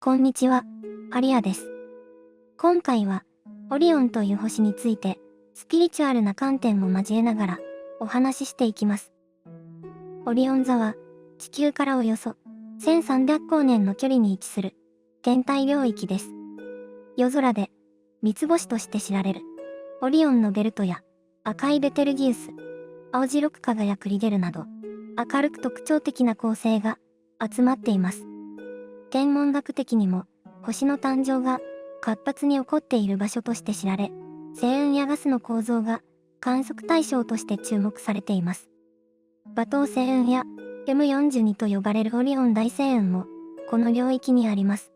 こんにちは、アリアです。今回は、オリオンという星について、スピリチュアルな観点も交えながら、お話ししていきます。オリオン座は、地球からおよそ1300光年の距離に位置する、天体領域です。夜空で、三つ星として知られる、オリオンのベルトや、赤いベテルギウス、青白く輝くリゲルなど、明るく特徴的な構成が集まっています。天文学的にも、星の誕生が活発に起こっている場所として知られ、星雲やガスの構造が観測対象として注目されています。馬頭星雲や M42 と呼ばれるオリオン大星雲も、この領域にあります。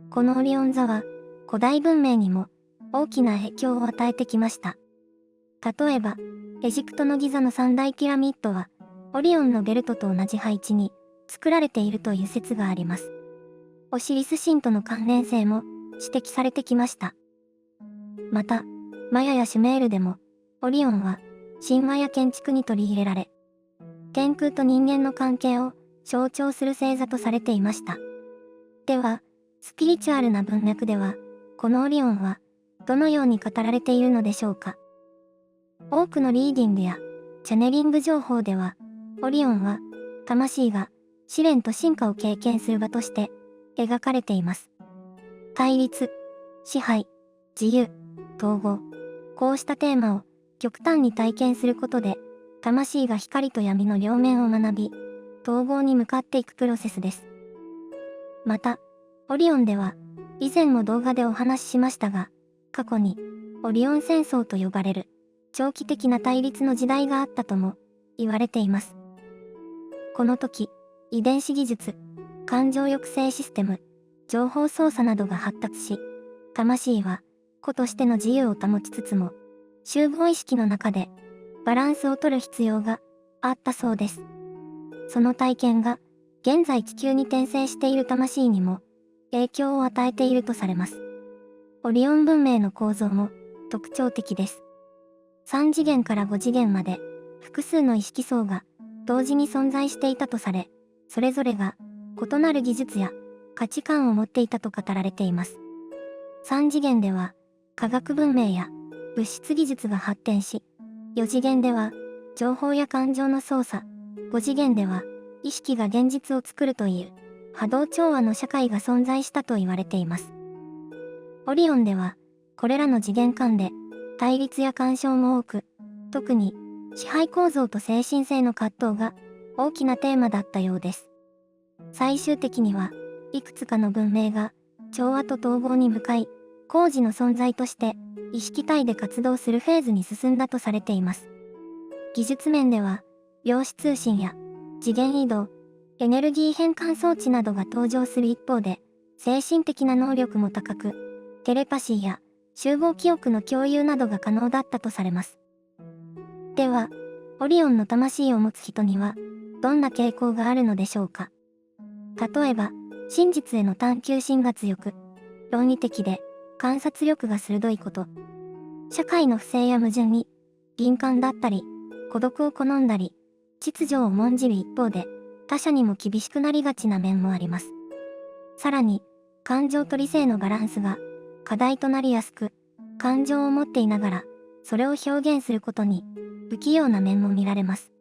このオリオン座は、古代文明にも大きな影響を与えてきました。例えば、エジプトのギザの三大ピラミッドは、オリオンのベルトと同じ配置に作られているという説があります。オシリス神との関連性も指摘されてきました。また、マヤやシュメールでも、オリオンは神話や建築に取り入れられ、天空と人間の関係を象徴する星座とされていました。では、スピリチュアルな文脈では、このオリオンはどのように語られているのでしょうか。多くのリーディングやチャネリング情報では、オリオンは魂が試練と進化を経験する場として描かれています。対立、支配、自由、統合。こうしたテーマを極端に体験することで、魂が光と闇の両面を学び、統合に向かっていくプロセスです。また、オリオンでは、以前も動画でお話ししましたが、過去に、オリオン戦争と呼ばれる、長期的な対立の時代があったとも言われています。この時、遺伝子技術、感情抑制システム、情報操作などが発達し、魂は個としての自由を保ちつつも、集合意識の中でバランスを取る必要があったそうです。その体験が現在地球に転生している魂にも影響を与えているとされます。オリオン文明の構造も特徴的です。3次元から5次元まで複数の意識層が同時に存在していたとされ、それぞれが異なる技術や価値観を持っていたと語られています。3次元では科学文明や物質技術が発展し、4次元では情報や感情の操作、5次元では意識が現実を作るという波動調和の社会が存在したと言われています。オリオンではこれらの次元間で対立や干渉も多く、特に支配構造と精神性の葛藤が大きなテーマだったようです。最終的にはいくつかの文明が調和と統合に向かい、工事の存在として意識体で活動するフェーズに進んだとされています。技術面では、量子通信や次元移動、エネルギー変換装置などが登場する一方で、精神的な能力も高く、テレパシーや集合記憶の共有などが可能だったとされます。では、オリオンの魂を持つ人には、どんな傾向があるのでしょうか。例えば、真実への探求心が強く、論理的で観察力が鋭いこと、社会の不正や矛盾に敏感だったり、孤独を好んだり、秩序を重んじる一方で、他者にも厳しくなりがちな面もあります。さらに、感情と理性のバランスが課題となりやすく、感情を持っていながら、それを表現することに不器用な面も見られます。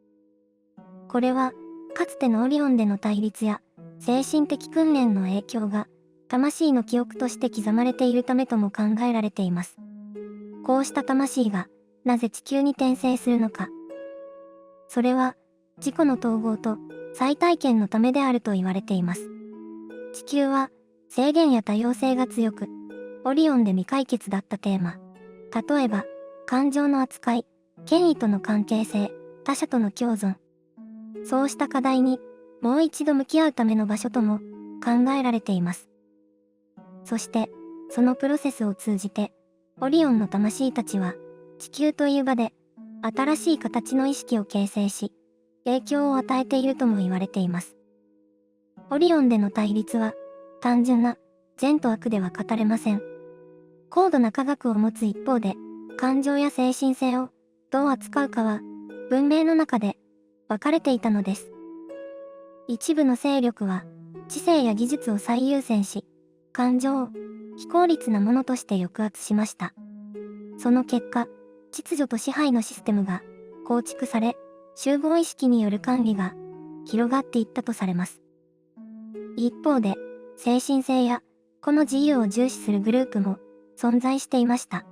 これは、かつてのオリオンでの対立や精神的訓練の影響が魂の記憶として刻まれているためとも考えられています。こうした魂がなぜ地球に転生するのか。それは自己の統合と再体験のためであると言われています。地球は制限や多様性が強く、オリオンで未解決だったテーマ。例えば、感情の扱い、権威との関係性、他者との共存。そうした課題にもう一度向き合うための場所とも考えられています。そして、そのプロセスを通じて、オリオンの魂たちは、地球という場で、新しい形の意識を形成し、影響を与えているとも言われています。オリオンでの対立は、単純な善と悪では語れません。高度な科学を持つ一方で、感情や精神性をどう扱うかは、文明の中で分かれていたのです。一部の勢力は、知性や技術を最優先し、感情を非効率なものとして抑圧しました。その結果、秩序と支配のシステムが構築され、集合意識による管理が広がっていったとされます。一方で、精神性や個の自由を重視するグループも存在していました。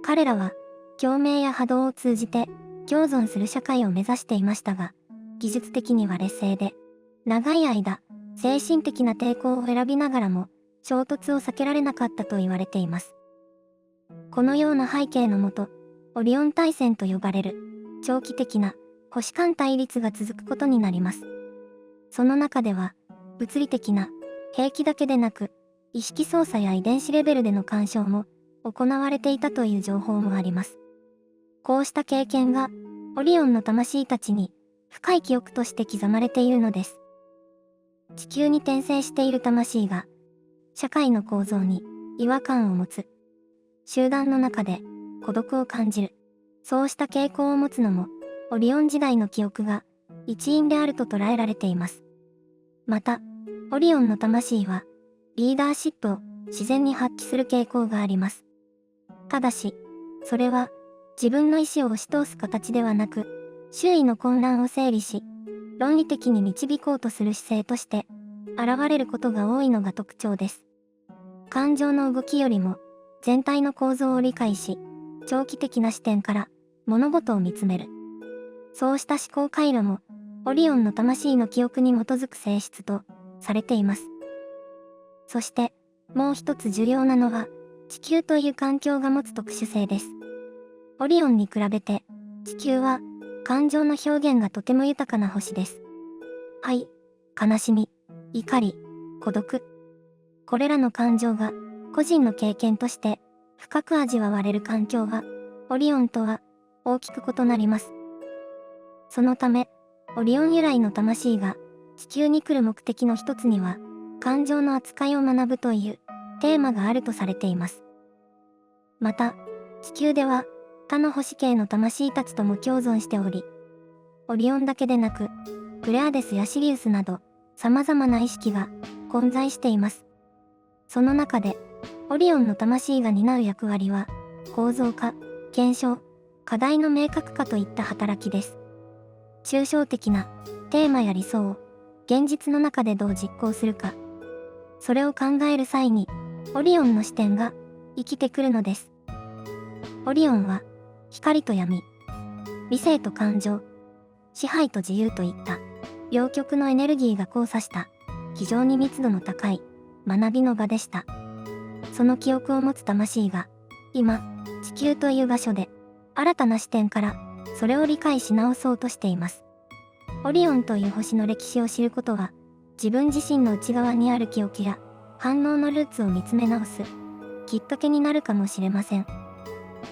彼らは、共鳴や波動を通じて共存する社会を目指していましたが、技術的には劣勢で、長い間、精神的な抵抗を選びながらも、衝突を避けられなかったと言われています。このような背景のもと、オリオン大戦と呼ばれる、長期的な星間対立が続くことになります。その中では、物理的な兵器だけでなく、意識操作や遺伝子レベルでの干渉も行われていたという情報もあります。こうした経験が、オリオンの魂たちに深い記憶として刻まれているのです。地球に転生している魂が、社会の構造に違和感を持つ。集団の中で孤独を感じる。そうした傾向を持つのも、オリオン時代の記憶が一因であると捉えられています。また、オリオンの魂は、リーダーシップを自然に発揮する傾向があります。ただし、それは、自分の意思を押し通す形ではなく、周囲の混乱を整理し、論理的に導こうとする姿勢として、現れることが多いのが特徴です。感情の動きよりも、全体の構造を理解し、長期的な視点から物事を見つめる。そうした思考回路も、オリオンの魂の記憶に基づく性質とされています。そして、もう一つ重要なのは、地球という環境が持つ特殊性です。オリオンに比べて、地球は、感情の表現がとても豊かな星です。愛、悲しみ、怒り、孤独。これらの感情が、個人の経験として、深く味わわれる環境は、オリオンとは、大きく異なります。そのため、オリオン由来の魂が、地球に来る目的の一つには、感情の扱いを学ぶという、テーマがあるとされています。また、地球では、他の星系の魂たちとも共存しており、オリオンだけでなく、プレアデスやシリウスなど、様々な意識が混在しています。その中で、オリオンの魂が担う役割は、構造化、検証、課題の明確化といった働きです。抽象的なテーマや理想を現実の中でどう実行するか、それを考える際に、オリオンの視点が生きてくるのです。オリオンは、光と闇、理性と感情、支配と自由といった両極のエネルギーが交差した非常に密度の高い学びの場でした。その記憶を持つ魂が今地球という場所で新たな視点からそれを理解し直そうとしています。オリオンという星の歴史を知ることは自分自身の内側にある記憶や反応のルーツを見つめ直すきっかけになるかもしれません。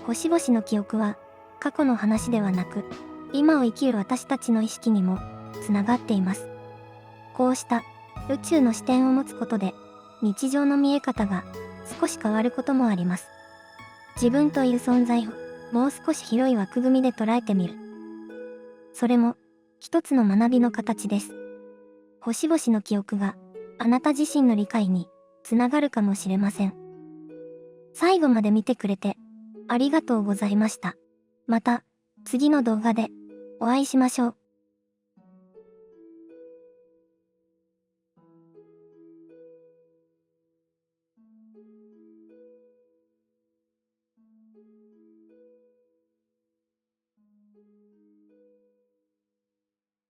星々の記憶は過去の話ではなく今を生きる私たちの意識にもつながっています。こうした宇宙の視点を持つことで日常の見え方が少し変わることもあります。自分という存在をもう少し広い枠組みで捉えてみる。それも一つの学びの形です。星々の記憶があなた自身の理解につながるかもしれません。最後まで見てくれてありがとうございました。また次の動画でお会いしましょう。